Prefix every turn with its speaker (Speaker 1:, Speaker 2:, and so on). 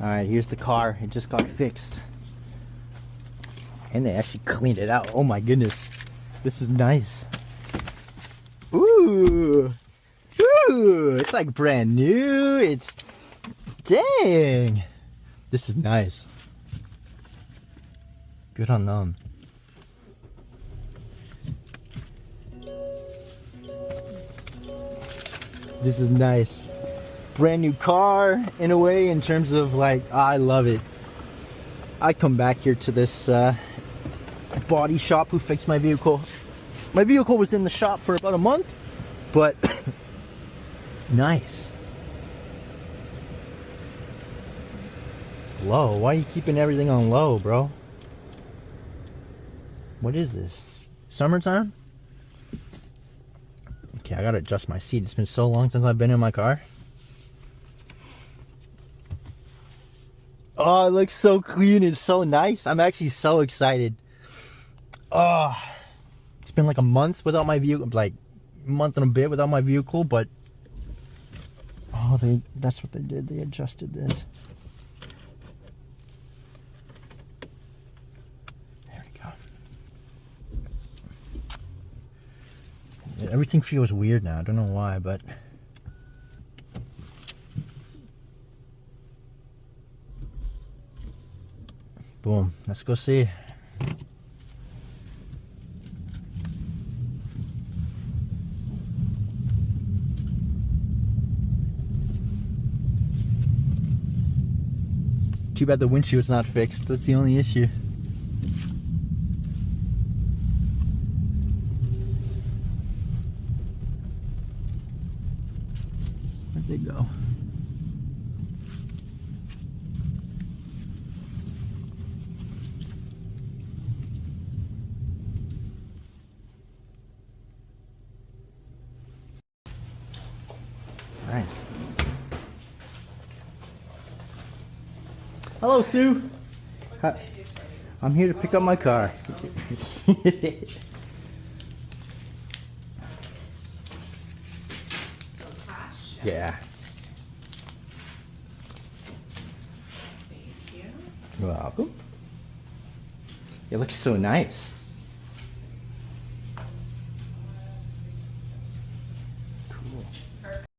Speaker 1: Alright, here's the car. It just got fixed. And they actually cleaned it out. Oh my goodness. This is nice. Ooh. Ooh. It's like brand new. It's... Dang. This is nice. Good on them. This is nice. Brand new car in a way, in terms of like, I love it. I'd come back here to this body shop who fixed my vehicle. My vehicle was in the shop for about a month, but nice. Low. Why are you keeping everything on low, bro? What is this? Summertime? Okay, I gotta adjust my seat. It's been so long since I've been in my car. Oh, it looks so clean. It's so nice. I'm actually so excited. Oh, it's been like a month without my vehicle, like a month and a bit without my vehicle, but oh, that's what they did. They adjusted this. There we go. Everything feels weird now. I don't know why, but boom. Let's go see. Too bad the windshield's not fixed. That's the only issue. Where'd they go? Nice. Hello, Sue. Hi. I'm here to pick up my car. Yeah.
Speaker 2: Thank you.
Speaker 1: You're welcome. It looks so nice.